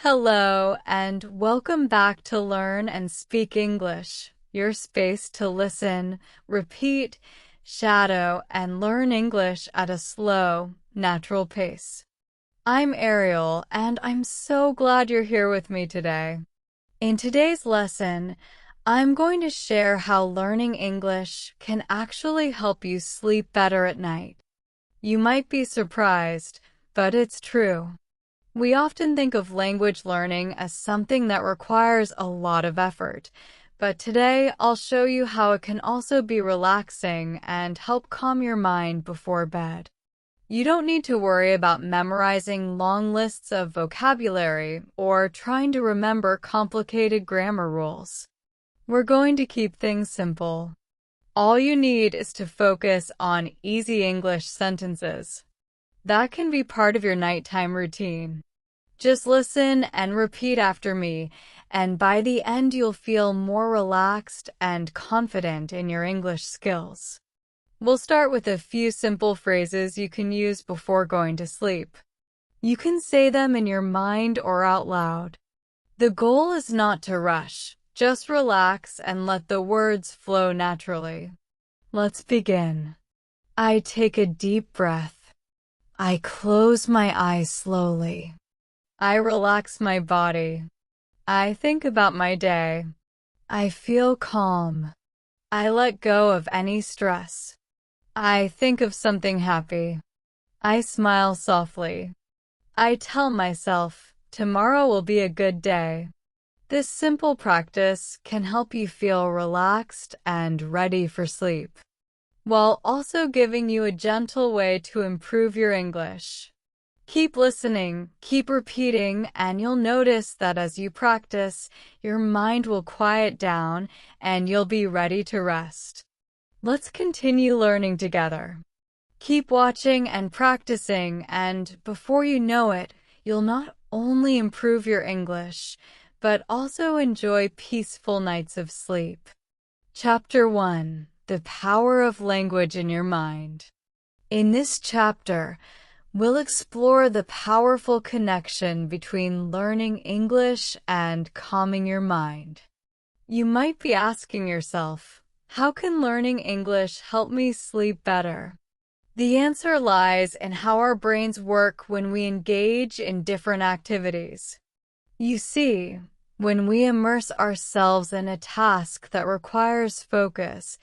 Hello, and welcome back to Learn and Speak English, your space to listen, repeat, shadow, and learn English at a slow, natural pace. I'm Ariel, and I'm so glad you're here with me today. In today's lesson, I'm going to share how learning English can actually help you sleep better at night. You might be surprised, but it's true. We often think of language learning as something that requires a lot of effort, but today I'll show you how it can also be relaxing and help calm your mind before bed. You don't need to worry about memorizing long lists of vocabulary or trying to remember complicated grammar rules. We're going to keep things simple. All you need is to focus on easy English sentences. That can be part of your nighttime routine. Just listen and repeat after me, and by the end you'll feel more relaxed and confident in your English skills. We'll start with a few simple phrases you can use before going to sleep. You can say them in your mind or out loud. The goal is not to rush, just relax and let the words flow naturally. Let's begin. I take a deep breath. I close my eyes slowly. I relax my body. I think about my day. I feel calm. I let go of any stress. I think of something happy. I smile softly. I tell myself, tomorrow will be a good day. This simple practice can help you feel relaxed and ready for sleep, while also giving you a gentle way to improve your English. Keep listening, keep repeating, and you'll notice that as you practice, your mind will quiet down and you'll be ready to rest. Let's continue learning together. Keep watching and practicing, and before you know it, you'll not only improve your English, but also enjoy peaceful nights of sleep. Chapter 1. The Power of Language in Your Mind. In this chapter, we'll explore the powerful connection between learning English and calming your mind. You might be asking yourself, how can learning English help me sleep better? The answer lies in how our brains work when we engage in different activities. You see, when we immerse ourselves in a task that requires focus,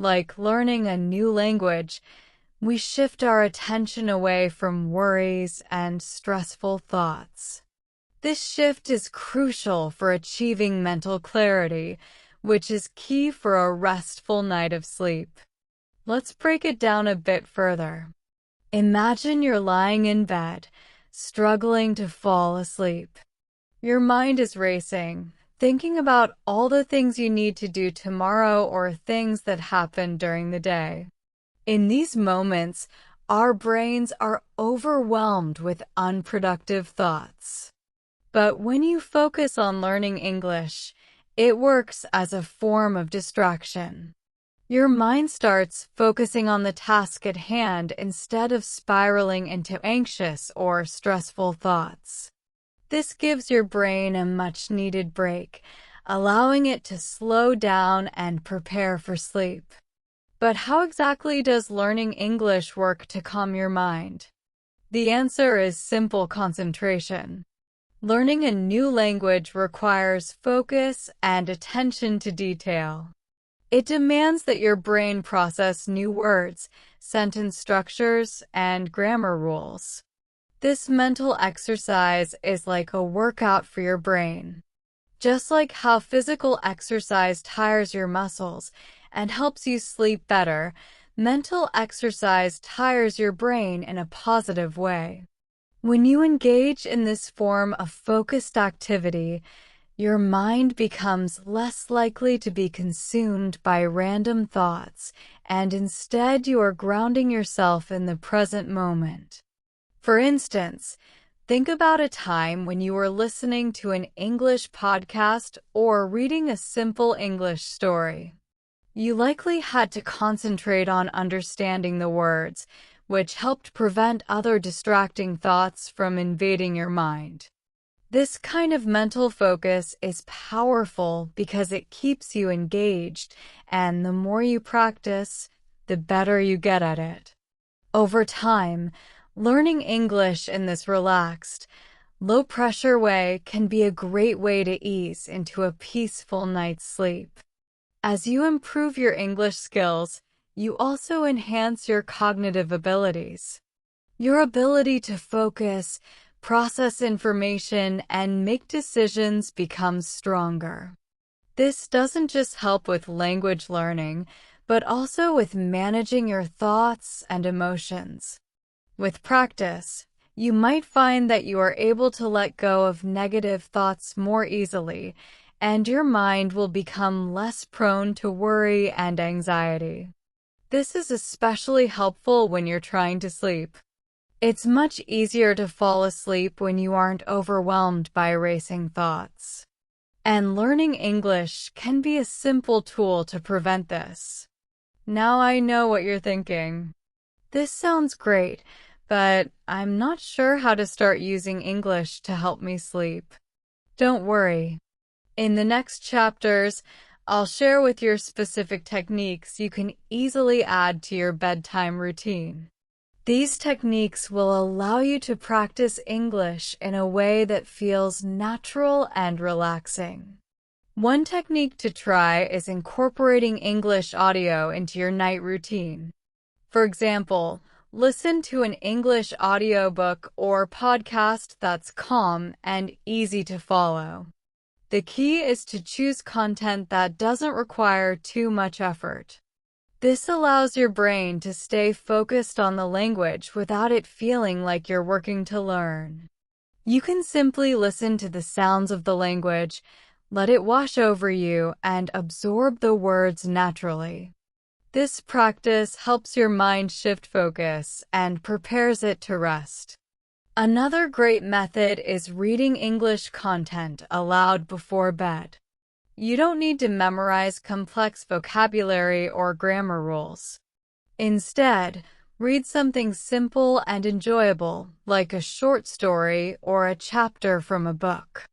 like learning a new language, we shift our attention away from worries and stressful thoughts. This shift is crucial for achieving mental clarity, which is key for a restful night of sleep. Let's break it down a bit further. Imagine you're lying in bed, struggling to fall asleep. Your mind is racing, thinking about all the things you need to do tomorrow or things that happened during the day. In these moments, our brains are overwhelmed with unproductive thoughts. But when you focus on learning English, it works as a form of distraction. Your mind starts focusing on the task at hand instead of spiraling into anxious or stressful thoughts. This gives your brain a much-needed break, allowing it to slow down and prepare for sleep. But how exactly does learning English work to calm your mind? The answer is simple concentration. Learning a new language requires focus and attention to detail. It demands that your brain process new words, sentence structures, and grammar rules. This mental exercise is like a workout for your brain. Just like how physical exercise tires your muscles and helps you sleep better, mental exercise tires your brain in a positive way. When you engage in this form of focused activity, your mind becomes less likely to be consumed by random thoughts, and instead you are grounding yourself in the present moment. For instance, think about a time when you were listening to an English podcast or reading a simple English story. You likely had to concentrate on understanding the words, which helped prevent other distracting thoughts from invading your mind. This kind of mental focus is powerful because it keeps you engaged, and the more you practice, the better you get at it. Over time, learning English in this relaxed, low-pressure way can be a great way to ease into a peaceful night's sleep. As you improve your English skills, you also enhance your cognitive abilities. Your ability to focus, process information, and make decisions becomes stronger. This doesn't just help with language learning, but also with managing your thoughts and emotions. With practice, you might find that you are able to let go of negative thoughts more easily, and your mind will become less prone to worry and anxiety. This is especially helpful when you're trying to sleep. It's much easier to fall asleep when you aren't overwhelmed by racing thoughts. And learning English can be a simple tool to prevent this. Now I know what you're thinking. This sounds great, but I'm not sure how to start using English to help me sleep. Don't worry. In the next chapters, I'll share with you specific techniques you can easily add to your bedtime routine. These techniques will allow you to practice English in a way that feels natural and relaxing. One technique to try is incorporating English audio into your night routine. For example, listen to an English audiobook or podcast that's calm and easy to follow. The key is to choose content that doesn't require too much effort. This allows your brain to stay focused on the language without it feeling like you're working to learn. You can simply listen to the sounds of the language, let it wash over you, and absorb the words naturally. This practice helps your mind shift focus and prepares it to rest. Another great method is reading English content aloud before bed. You don't need to memorize complex vocabulary or grammar rules. Instead, read something simple and enjoyable, like a short story or a chapter from a book.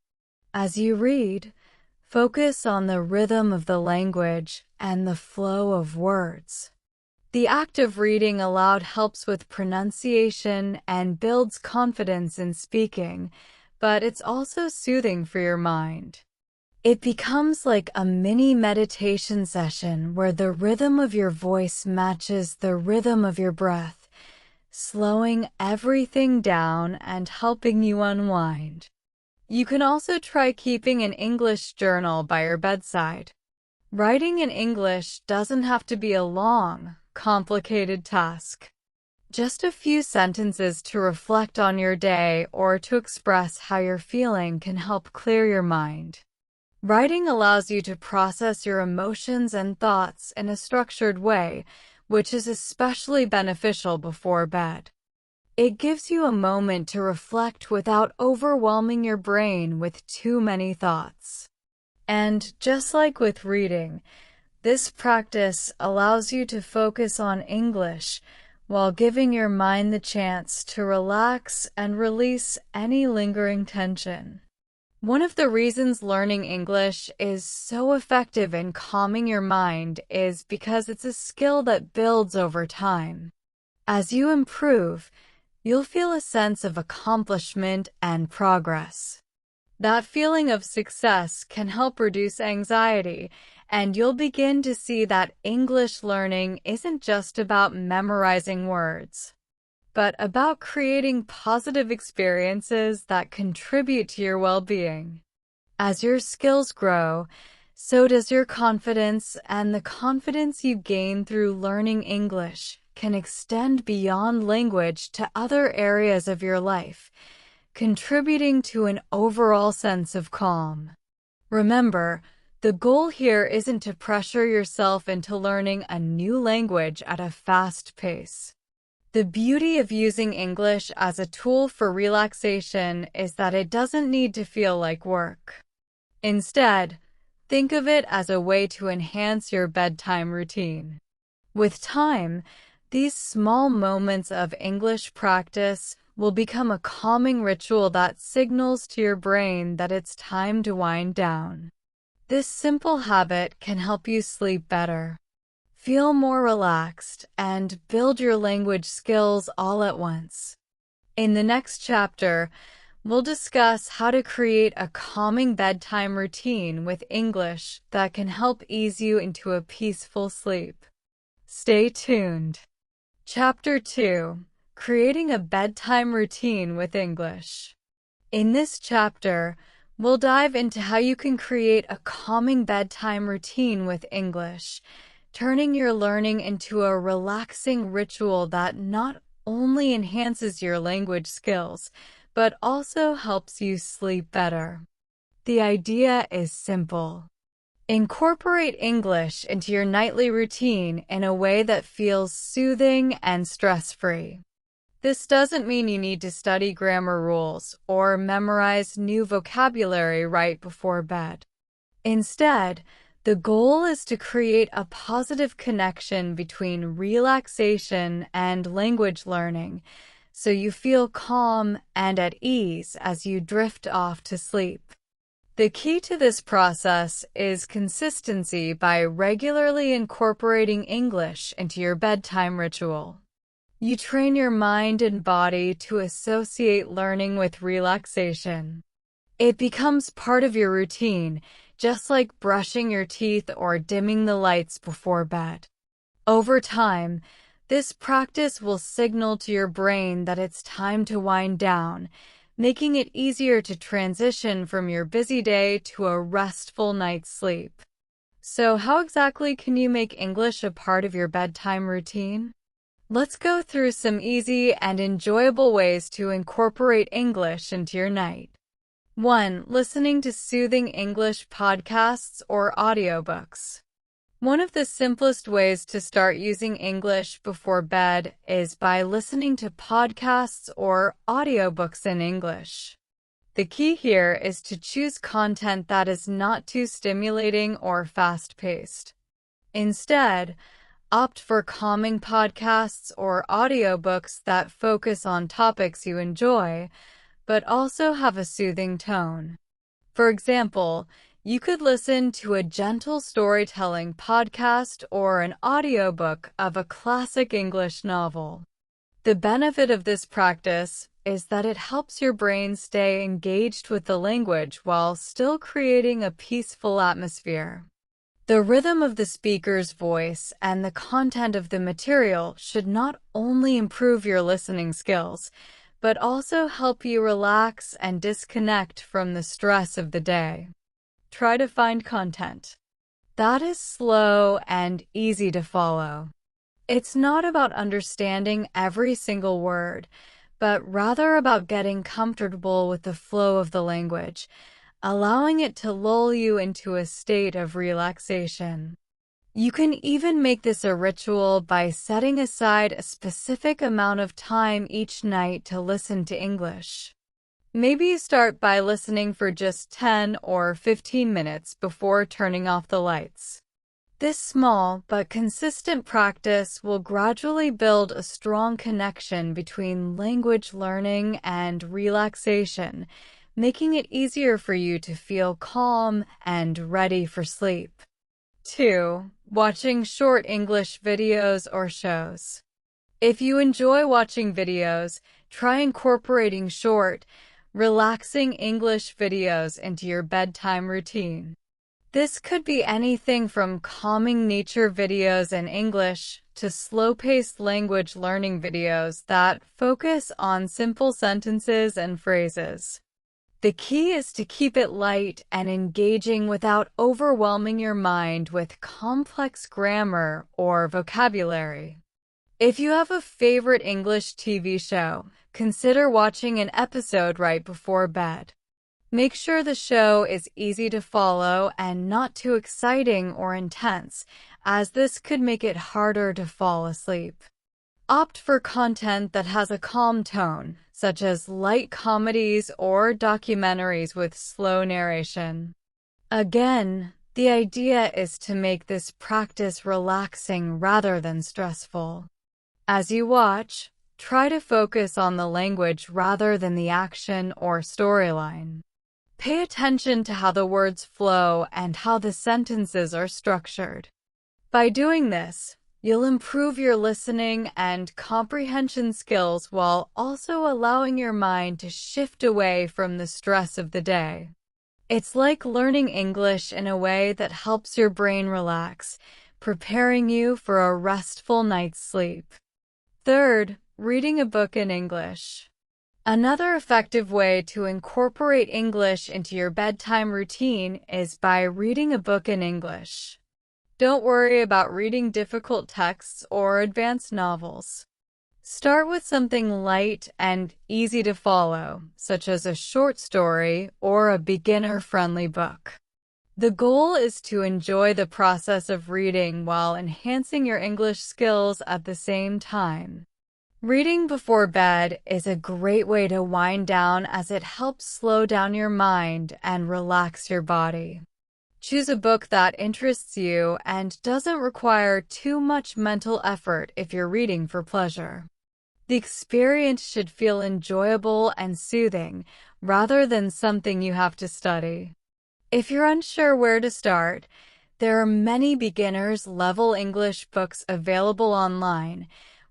As you read, focus on the rhythm of the language and the flow of words. The act of reading aloud helps with pronunciation and builds confidence in speaking, but it's also soothing for your mind. It becomes like a mini meditation session where the rhythm of your voice matches the rhythm of your breath, slowing everything down and helping you unwind. You can also try keeping an English journal by your bedside. Writing in English doesn't have to be a long, complicated task. Just a few sentences to reflect on your day or to express how you're feeling can help clear your mind. Writing allows you to process your emotions and thoughts in a structured way, which is especially beneficial before bed. It gives you a moment to reflect without overwhelming your brain with too many thoughts. And just like with reading, this practice allows you to focus on English while giving your mind the chance to relax and release any lingering tension. One of the reasons learning English is so effective in calming your mind is because it's a skill that builds over time. As you improve, you'll feel a sense of accomplishment and progress. That feeling of success can help reduce anxiety, and you'll begin to see that English learning isn't just about memorizing words, but about creating positive experiences that contribute to your well-being. As your skills grow, so does your confidence, and the confidence you gain through learning English can extend beyond language to other areas of your life, contributing to an overall sense of calm. Remember, the goal here isn't to pressure yourself into learning a new language at a fast pace. The beauty of using English as a tool for relaxation is that it doesn't need to feel like work. Instead, think of it as a way to enhance your bedtime routine. With time, these small moments of English practice will become a calming ritual that signals to your brain that it's time to wind down. This simple habit can help you sleep better, feel more relaxed, and build your language skills all at once. In the next chapter, we'll discuss how to create a calming bedtime routine with English that can help ease you into a peaceful sleep. Stay tuned. Chapter 2: Creating a Bedtime Routine with English. In this chapter, we'll dive into how you can create a calming bedtime routine with English, turning your learning into a relaxing ritual that not only enhances your language skills, but also helps you sleep better. The idea is simple. Incorporate English into your nightly routine in a way that feels soothing and stress-free. This doesn't mean you need to study grammar rules or memorize new vocabulary right before bed. Instead, the goal is to create a positive connection between relaxation and language learning, so you feel calm and at ease as you drift off to sleep. The key to this process is consistency by regularly incorporating English into your bedtime ritual. You train your mind and body to associate learning with relaxation. It becomes part of your routine, just like brushing your teeth or dimming the lights before bed. Over time, this practice will signal to your brain that it's time to wind down, making it easier to transition from your busy day to a restful night's sleep. So, how exactly can you make English a part of your bedtime routine? Let's go through some easy and enjoyable ways to incorporate English into your night. 1. Listening to soothing English podcasts or audiobooks. One of the simplest ways to start using English before bed is by listening to podcasts or audiobooks in English. The key here is to choose content that is not too stimulating or fast-paced. Instead, opt for calming podcasts or audiobooks that focus on topics you enjoy, but also have a soothing tone. For example, you could listen to a gentle storytelling podcast or an audiobook of a classic English novel. The benefit of this practice is that it helps your brain stay engaged with the language while still creating a peaceful atmosphere. The rhythm of the speaker's voice and the content of the material should not only improve your listening skills, but also help you relax and disconnect from the stress of the day. Try to find content that is slow and easy to follow. It's not about understanding every single word, but rather about getting comfortable with the flow of the language, allowing it to lull you into a state of relaxation. You can even make this a ritual by setting aside a specific amount of time each night to listen to English. Maybe you start by listening for just 10 or 15 minutes before turning off the lights. This small but consistent practice will gradually build a strong connection between language learning and relaxation, making it easier for you to feel calm and ready for sleep. 2. Watching short English videos or shows. If you enjoy watching videos, try incorporating short, relaxing English videos into your bedtime routine. This could be anything from calming nature videos in English to slow-paced language learning videos that focus on simple sentences and phrases. The key is to keep it light and engaging without overwhelming your mind with complex grammar or vocabulary. If you have a favorite English TV show, consider watching an episode right before bed. Make sure the show is easy to follow and not too exciting or intense, as this could make it harder to fall asleep. Opt for content that has a calm tone, such as light comedies or documentaries with slow narration. Again, the idea is to make this practice relaxing rather than stressful. As you watch, try to focus on the language rather than the action or storyline. Pay attention to how the words flow and how the sentences are structured. By doing this, you'll improve your listening and comprehension skills while also allowing your mind to shift away from the stress of the day. It's like learning English in a way that helps your brain relax, preparing you for a restful night's sleep. Third, reading a book in English. Another effective way to incorporate English into your bedtime routine is by reading a book in English. Don't worry about reading difficult texts or advanced novels. Start with something light and easy to follow, such as a short story or a beginner-friendly book. The goal is to enjoy the process of reading while enhancing your English skills at the same time. Reading before bed is a great way to wind down as it helps slow down your mind and relax your body. Choose a book that interests you and doesn't require too much mental effort if you're reading for pleasure. The experience should feel enjoyable and soothing, rather than something you have to study. If you're unsure where to start, there are many beginners-level English books available online,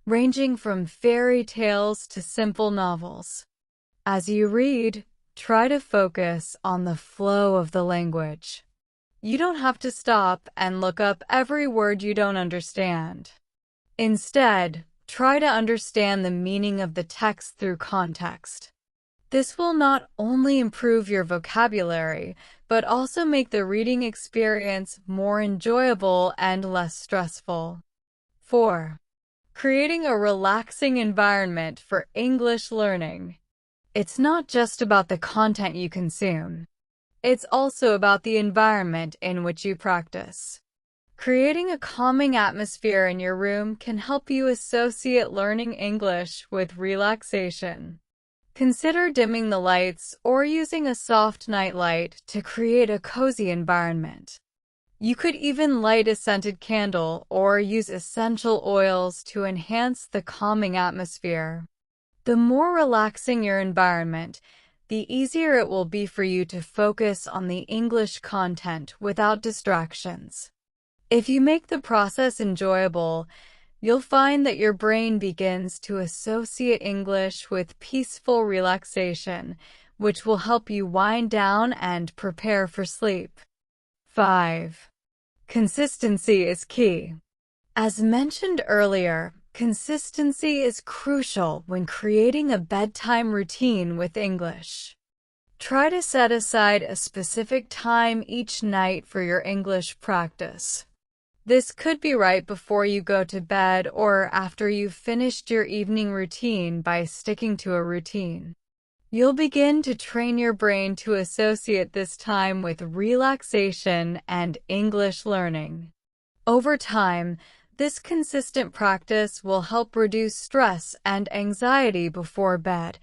ranging from fairy tales to simple novels. As you read, try to focus on the flow of the language. You don't have to stop and look up every word you don't understand. Instead, try to understand the meaning of the text through context. This will not only improve your vocabulary, but also make the reading experience more enjoyable and less stressful. 4. Creating a relaxing environment for English learning. It's not just about the content you consume. It's also about the environment in which you practice. Creating a calming atmosphere in your room can help you associate learning English with relaxation. Consider dimming the lights or using a soft nightlight to create a cozy environment. You could even light a scented candle or use essential oils to enhance the calming atmosphere. The more relaxing your environment, the easier it will be for you to focus on the English content without distractions. If you make the process enjoyable, you'll find that your brain begins to associate English with peaceful relaxation, which will help you wind down and prepare for sleep. 5. Consistency is key. As mentioned earlier, consistency is crucial when creating a bedtime routine with English. Try to set aside a specific time each night for your English practice. This could be right before you go to bed or after you've finished your evening routine. By sticking to a routine, you'll begin to train your brain to associate this time with relaxation and English learning. Over time, this consistent practice will help reduce stress and anxiety before bed,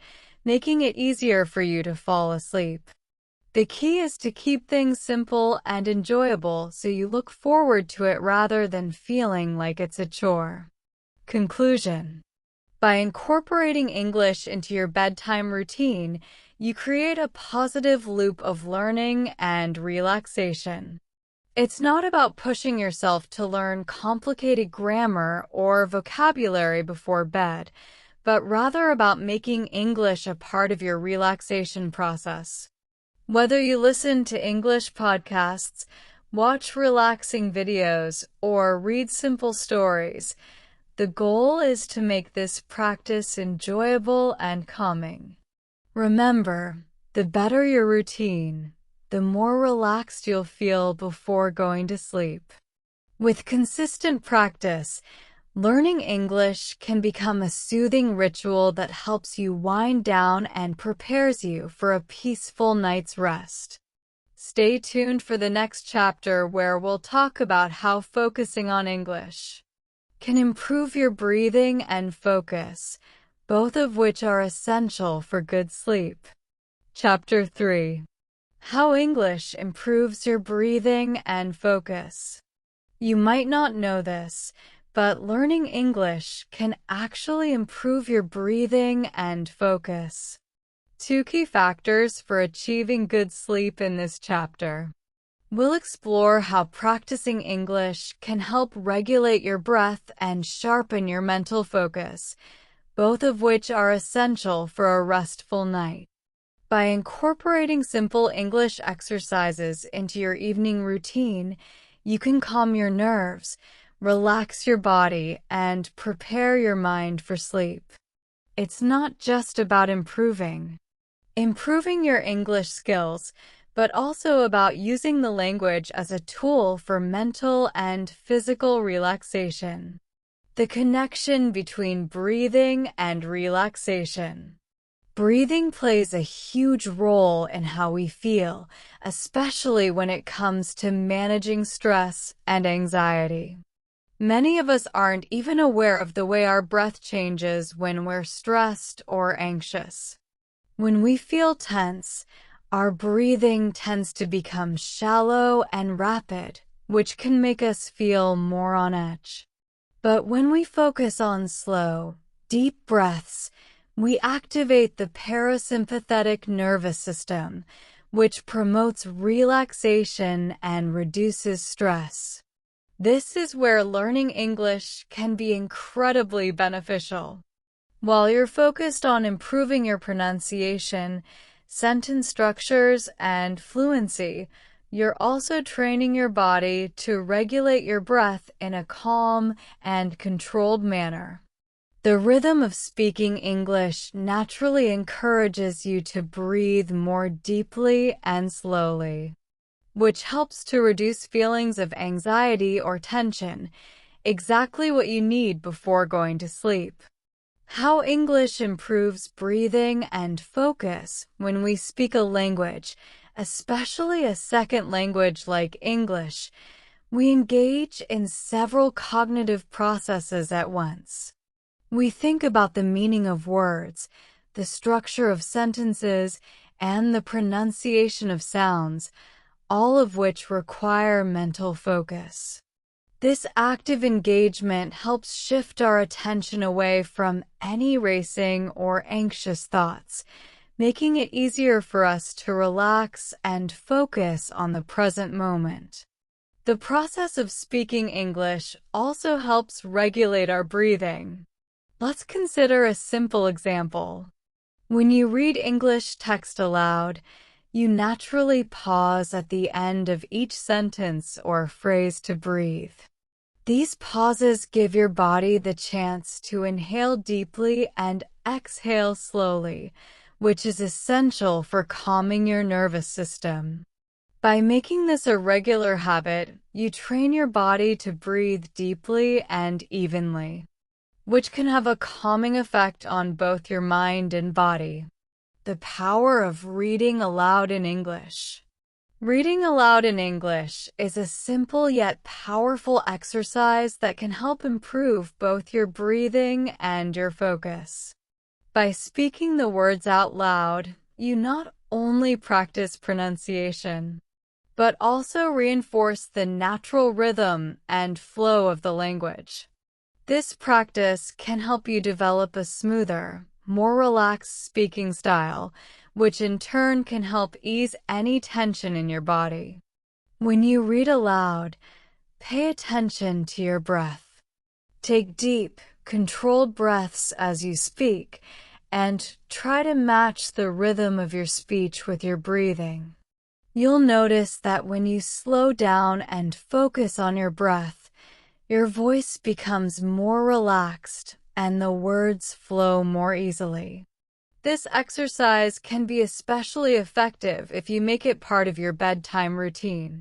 making it easier for you to fall asleep. The key is to keep things simple and enjoyable so you look forward to it rather than feeling like it's a chore. Conclusion. By incorporating English into your bedtime routine, you create a positive loop of learning and relaxation. It's not about pushing yourself to learn complicated grammar or vocabulary before bed, but rather about making English a part of your relaxation process. Whether you listen to English podcasts, watch relaxing videos, or read simple stories, the goal is to make this practice enjoyable and calming. Remember, the better your routine, the more relaxed you'll feel before going to sleep. With consistent practice, learning English can become a soothing ritual that helps you wind down and prepares you for a peaceful night's rest. Stay tuned for the next chapter where we'll talk about how focusing on English can improve your breathing and focus, both of which are essential for good sleep. Chapter 3. How English improves your breathing and focus. You might not know this, but learning English can actually improve your breathing and focus. 2 key factors for achieving good sleep in this chapter. We'll explore how practicing English can help regulate your breath and sharpen your mental focus, both of which are essential for a restful night. By incorporating simple English exercises into your evening routine, you can calm your nerves, relax your body, and prepare your mind for sleep. It's not just about improving your English skills, but also about using the language as a tool for mental and physical relaxation. The connection between breathing and relaxation. Breathing plays a huge role in how we feel, especially when it comes to managing stress and anxiety. Many of us aren't even aware of the way our breath changes when we're stressed or anxious. When we feel tense, our breathing tends to become shallow and rapid, which can make us feel more on edge. But when we focus on slow, deep breaths, we activate the parasympathetic nervous system, which promotes relaxation and reduces stress. This is where learning English can be incredibly beneficial. While you're focused on improving your pronunciation, sentence structures, and fluency, you're also training your body to regulate your breath in a calm and controlled manner. The rhythm of speaking English naturally encourages you to breathe more deeply and slowly, which helps to reduce feelings of anxiety or tension, exactly what you need before going to sleep. How English improves breathing and focus when we speak a language, especially a second language like English. We engage in several cognitive processes at once. We think about the meaning of words, the structure of sentences, and the pronunciation of sounds, all of which require mental focus. This active engagement helps shift our attention away from any racing or anxious thoughts, making it easier for us to relax and focus on the present moment. The process of speaking English also helps regulate our breathing. Let's consider a simple example. When you read English text aloud, you naturally pause at the end of each sentence or phrase to breathe. These pauses give your body the chance to inhale deeply and exhale slowly, which is essential for calming your nervous system. By making this a regular habit, you train your body to breathe deeply and evenly, which can have a calming effect on both your mind and body. The power of reading aloud in English. Reading aloud in English is a simple yet powerful exercise that can help improve both your breathing and your focus. By speaking the words out loud, you not only practice pronunciation, but also reinforce the natural rhythm and flow of the language. This practice can help you develop a smoother, more relaxed speaking style, which in turn can help ease any tension in your body. When you read aloud, pay attention to your breath. Take deep, controlled breaths as you speak, and try to match the rhythm of your speech with your breathing. You'll notice that when you slow down and focus on your breath, your voice becomes more relaxed and the words flow more easily. This exercise can be especially effective if you make it part of your bedtime routine.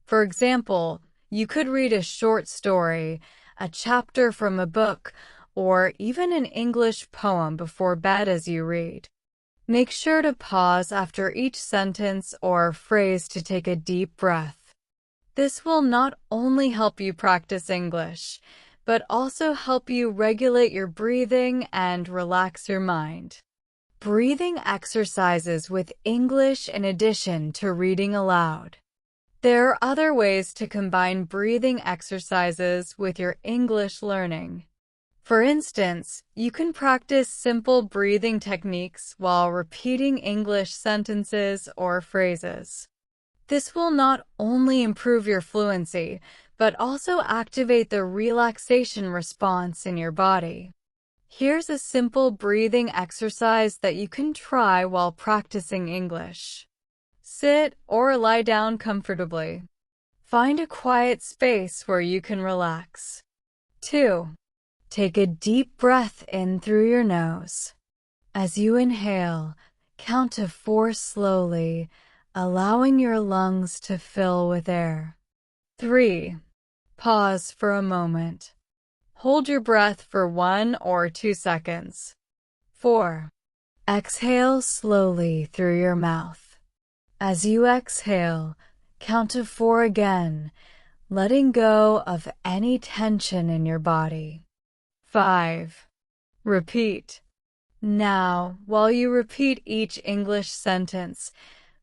For example, you could read a short story, a chapter from a book, or even an English poem before bed as you read. Make sure to pause after each sentence or phrase to take a deep breath. This will not only help you practice English, but also help you regulate your breathing and relax your mind. Breathing exercises with English in addition to reading aloud. There are other ways to combine breathing exercises with your English learning. For instance, you can practice simple breathing techniques while repeating English sentences or phrases. This will not only improve your fluency, but also activate the relaxation response in your body. Here's a simple breathing exercise that you can try while practicing English. Sit or lie down comfortably. Find a quiet space where you can relax. 2. Take a deep breath in through your nose. As you inhale, count to 4 slowly, allowing your lungs to fill with air. 3. Pause for a moment. Hold your breath for 1 or 2 seconds. 4. Exhale slowly through your mouth. As you exhale, count to 4 again, letting go of any tension in your body. 5. Repeat. Now, while you repeat each English sentence,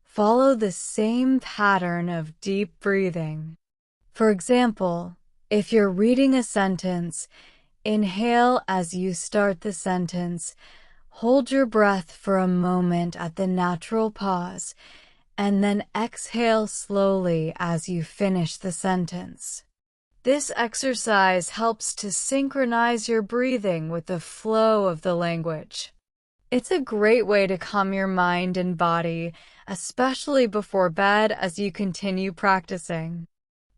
follow the same pattern of deep breathing. For example, if you're reading a sentence, inhale as you start the sentence, hold your breath for a moment at the natural pause, and then exhale slowly as you finish the sentence. This exercise helps to synchronize your breathing with the flow of the language. It's a great way to calm your mind and body, especially before bed as you continue practicing.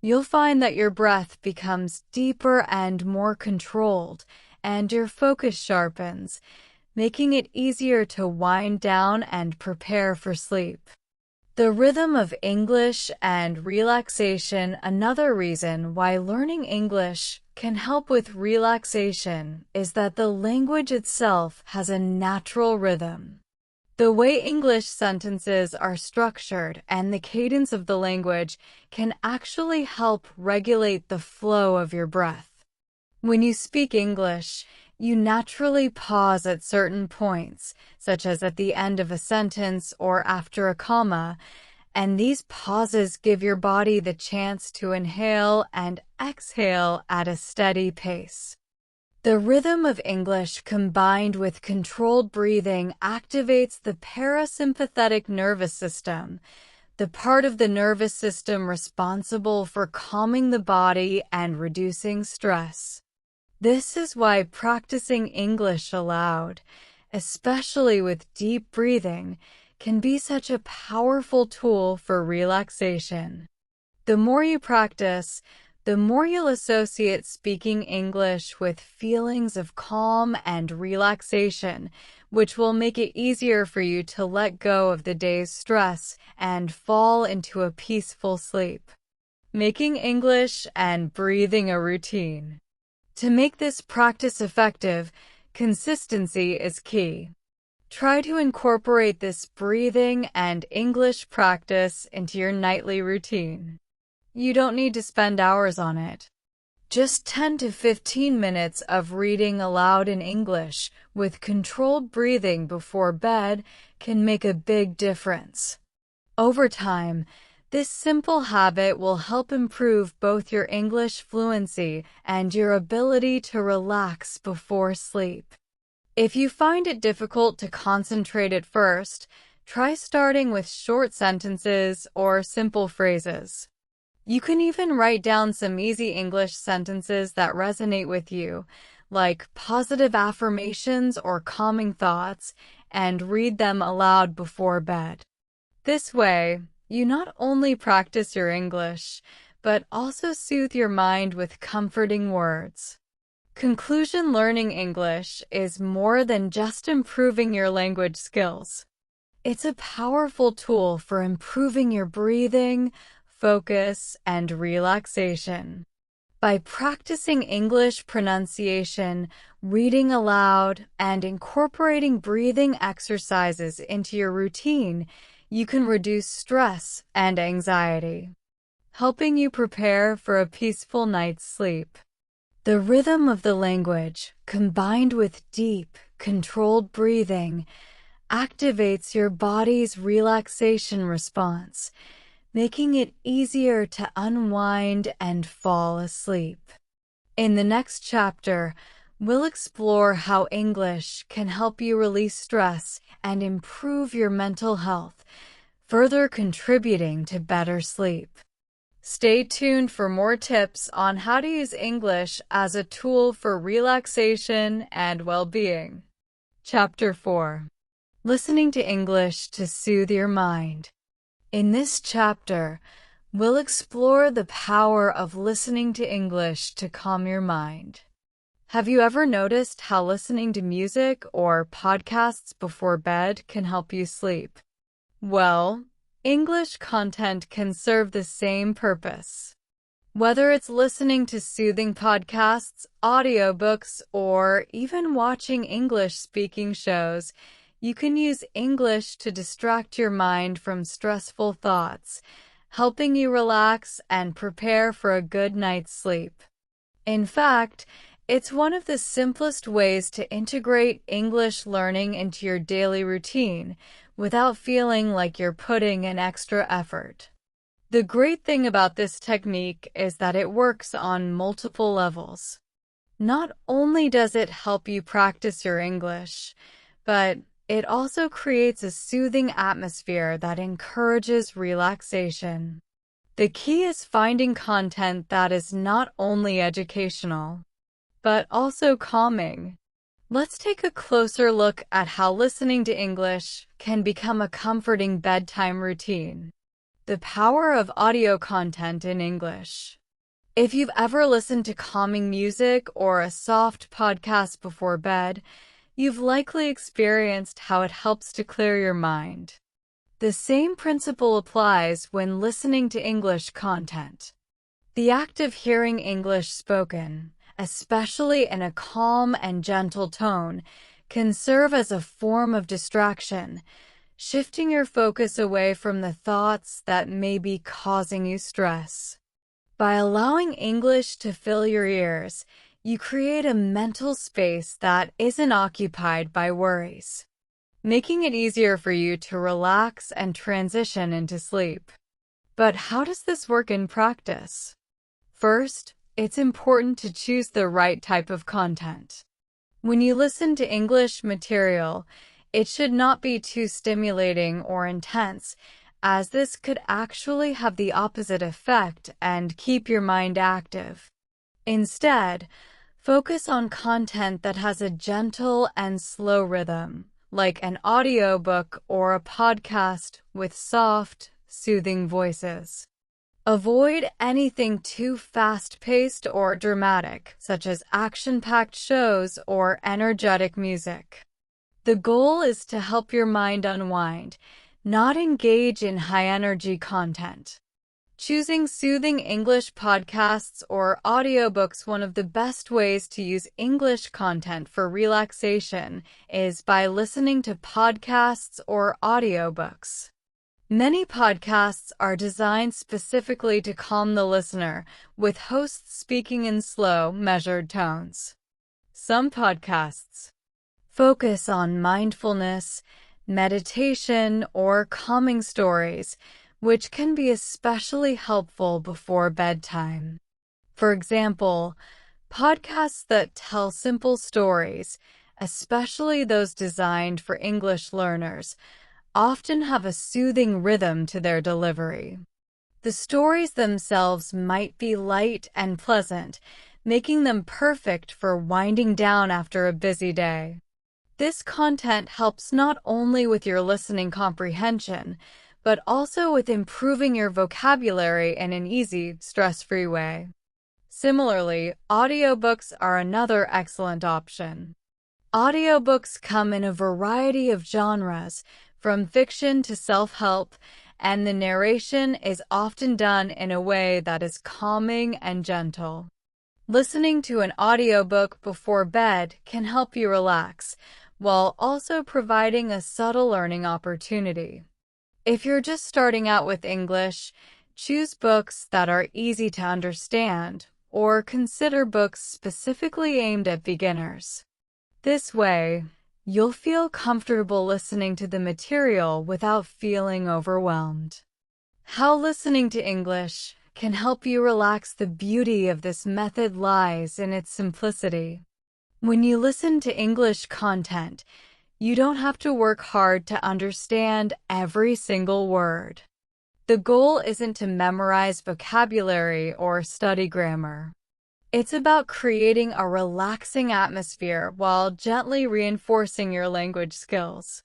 You'll find that your breath becomes deeper and more controlled, and your focus sharpens, making it easier to wind down and prepare for sleep. The rhythm of English and relaxation. Another reason why learning English can help with relaxation is that the language itself has a natural rhythm. The way English sentences are structured and the cadence of the language can actually help regulate the flow of your breath. When you speak English, you naturally pause at certain points, such as at the end of a sentence or after a comma, and these pauses give your body the chance to inhale and exhale at a steady pace. The rhythm of English combined with controlled breathing activates the parasympathetic nervous system, the part of the nervous system responsible for calming the body and reducing stress. This is why practicing English aloud, especially with deep breathing, can be such a powerful tool for relaxation. The more you practice, the more you'll associate speaking English with feelings of calm and relaxation, which will make it easier for you to let go of the day's stress and fall into a peaceful sleep. Making English and breathing a routine. To make this practice effective, consistency is key. Try to incorporate this breathing and English practice into your nightly routine. You don't need to spend hours on it. Just 10 to 15 minutes of reading aloud in English with controlled breathing before bed can make a big difference. Over time, this simple habit will help improve both your English fluency and your ability to relax before sleep. If you find it difficult to concentrate at first, try starting with short sentences or simple phrases. You can even write down some easy English sentences that resonate with you, like positive affirmations or calming thoughts, and read them aloud before bed. This way, you not only practice your English, but also soothe your mind with comforting words. Conclusion: learning English is more than just improving your language skills. It's a powerful tool for improving your breathing, focus, and relaxation. By practicing English pronunciation, reading aloud, and incorporating breathing exercises into your routine, you can reduce stress and anxiety, helping you prepare for a peaceful night's sleep. The rhythm of the language, combined with deep, controlled breathing, activates your body's relaxation response, making it easier to unwind and fall asleep. In the next chapter, we'll explore how English can help you release stress and improve your mental health, further contributing to better sleep. Stay tuned for more tips on how to use English as a tool for relaxation and well-being. Chapter 4. Listening to English to soothe your mind. In this chapter, we'll explore the power of listening to English to calm your mind. Have you ever noticed how listening to music or podcasts before bed can help you sleep? Well, English content can serve the same purpose. Whether it's listening to soothing podcasts, audiobooks, or even watching English-speaking shows, you can use English to distract your mind from stressful thoughts, helping you relax and prepare for a good night's sleep. In fact, it's one of the simplest ways to integrate English learning into your daily routine without feeling like you're putting in extra effort. The great thing about this technique is that it works on multiple levels. Not only does it help you practice your English, but it also creates a soothing atmosphere that encourages relaxation. The key is finding content that is not only educational, but also calming. Let's take a closer look at how listening to English can become a comforting bedtime routine. The power of audio content in English. If you've ever listened to calming music or a soft podcast before bed, you've likely experienced how it helps to clear your mind. The same principle applies when listening to English content. The act of hearing English spoken, especially in a calm and gentle tone, can serve as a form of distraction, shifting your focus away from the thoughts that may be causing you stress. By allowing English to fill your ears, you create a mental space that isn't occupied by worries, making it easier for you to relax and transition into sleep. But how does this work in practice? First, it's important to choose the right type of content. When you listen to English material, it should not be too stimulating or intense, as this could actually have the opposite effect and keep your mind active. Instead, focus on content that has a gentle and slow rhythm, like an audiobook or a podcast with soft, soothing voices. Avoid anything too fast-paced or dramatic, such as action-packed shows or energetic music. The goal is to help your mind unwind, not engage in high-energy content. Choosing soothing English podcasts or audiobooks. One of the best ways to use English content for relaxation is by listening to podcasts or audiobooks. Many podcasts are designed specifically to calm the listener, with hosts speaking in slow, measured tones. Some podcasts focus on mindfulness, meditation, or calming stories, which can be especially helpful before bedtime. For example, podcasts that tell simple stories, especially those designed for English learners, often have a soothing rhythm to their delivery. The stories themselves might be light and pleasant, making them perfect for winding down after a busy day. This content helps not only with your listening comprehension, but also with improving your vocabulary in an easy, stress-free way. Similarly, audiobooks are another excellent option. Audiobooks come in a variety of genres, from fiction to self-help, and the narration is often done in a way that is calming and gentle. Listening to an audiobook before bed can help you relax, while also providing a subtle learning opportunity. If you're just starting out with English, choose books that are easy to understand, or consider books specifically aimed at beginners. This way, you'll feel comfortable listening to the material without feeling overwhelmed. How listening to English can help you relax. The beauty of this method lies in its simplicity. When you listen to English content, you don't have to work hard to understand every single word. The goal isn't to memorize vocabulary or study grammar. It's about creating a relaxing atmosphere while gently reinforcing your language skills.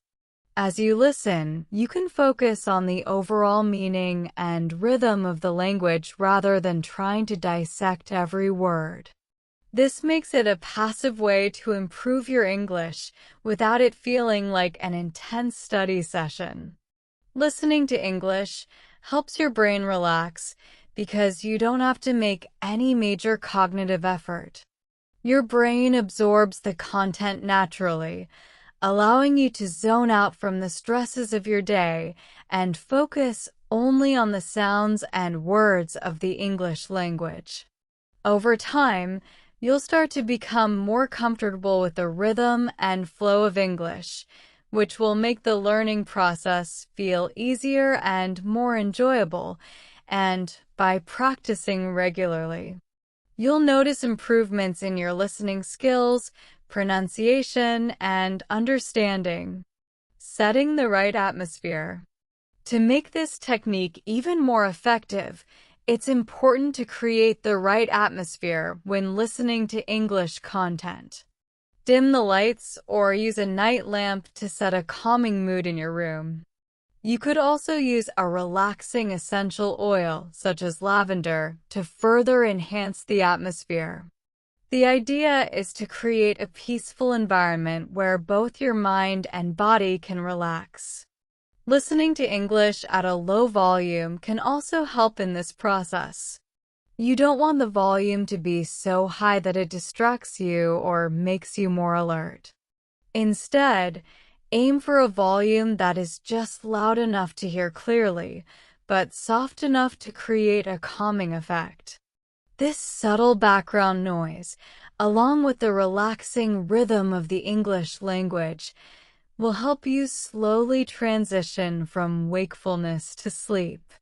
As you listen, you can focus on the overall meaning and rhythm of the language rather than trying to dissect every word. This makes it a passive way to improve your English without it feeling like an intense study session. Listening to English helps your brain relax because you don't have to make any major cognitive effort. Your brain absorbs the content naturally, allowing you to zone out from the stresses of your day and focus only on the sounds and words of the English language. Over time, you'll start to become more comfortable with the rhythm and flow of English, which will make the learning process feel easier and more enjoyable. And by practicing regularly, you'll notice improvements in your listening skills, pronunciation, and understanding. Setting the right atmosphere. To make this technique even more effective, it's important to create the right atmosphere when listening to English content. Dim the lights or use a night lamp to set a calming mood in your room. You could also use a relaxing essential oil, such as lavender, to further enhance the atmosphere. The idea is to create a peaceful environment where both your mind and body can relax. Listening to English at a low volume can also help in this process. You don't want the volume to be so high that it distracts you or makes you more alert. Instead, aim for a volume that is just loud enough to hear clearly, but soft enough to create a calming effect. This subtle background noise, along with the relaxing rhythm of the English language, will help you slowly transition from wakefulness to sleep.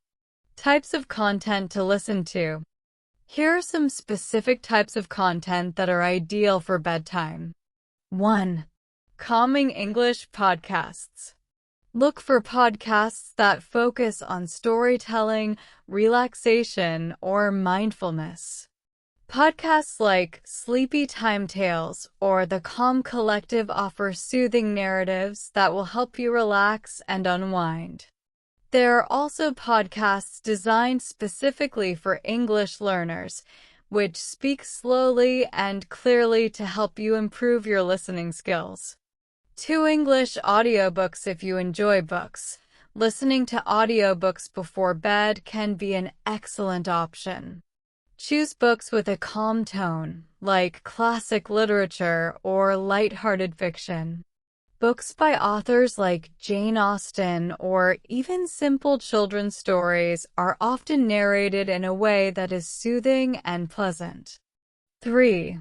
Types of content to listen to. Here are some specific types of content that are ideal for bedtime. 1. Calming English podcasts. Look for podcasts that focus on storytelling, relaxation, or mindfulness. Podcasts like Sleepy Time Tales or The Calm Collective offer soothing narratives that will help you relax and unwind. There are also podcasts designed specifically for English learners, which speak slowly and clearly to help you improve your listening skills. 2 English audiobooks. If you enjoy books, listening to audiobooks before bed can be an excellent option. Choose books with a calm tone, like classic literature or lighthearted fiction. Books by authors like Jane Austen or even simple children's stories are often narrated in a way that is soothing and pleasant. 3.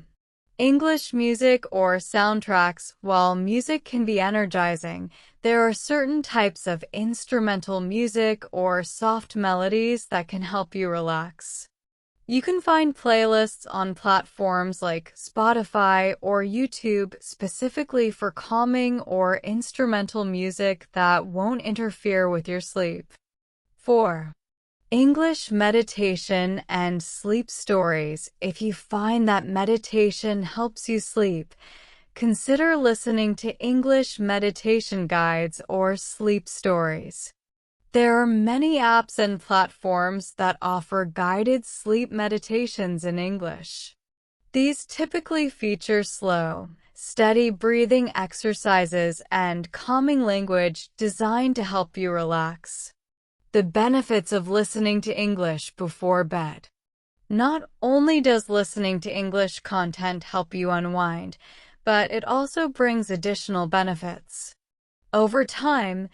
English music or soundtracks. While music can be energizing, there are certain types of instrumental music or soft melodies that can help you relax. You can find playlists on platforms like Spotify or YouTube specifically for calming or instrumental music that won't interfere with your sleep. 4. English meditation and sleep stories. If you find that meditation helps you sleep, consider listening to English meditation guides or sleep stories. There are many apps and platforms that offer guided sleep meditations in English. These typically feature slow, steady breathing exercises and calming language designed to help you relax. The benefits of listening to English before bed. Not only does listening to English content help you unwind, but it also brings additional benefits. Over time,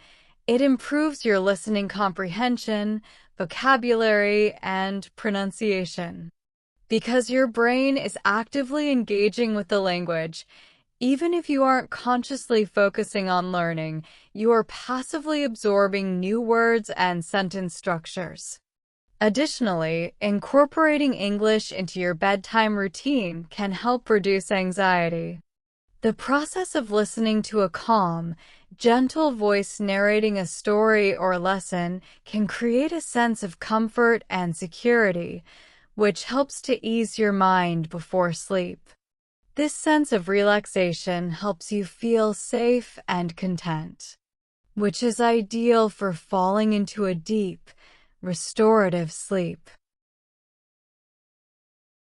it improves your listening comprehension, vocabulary, and pronunciation. Because your brain is actively engaging with the language, Even if you aren't consciously focusing on learning, you are passively absorbing new words and sentence structures. Additionally, incorporating English into your bedtime routine can help reduce anxiety. The process of listening to a calm, gentle voice narrating a story or lesson can create a sense of comfort and security, which helps to ease your mind before sleep. This sense of relaxation helps you feel safe and content, which is ideal for falling into a deep, restorative sleep.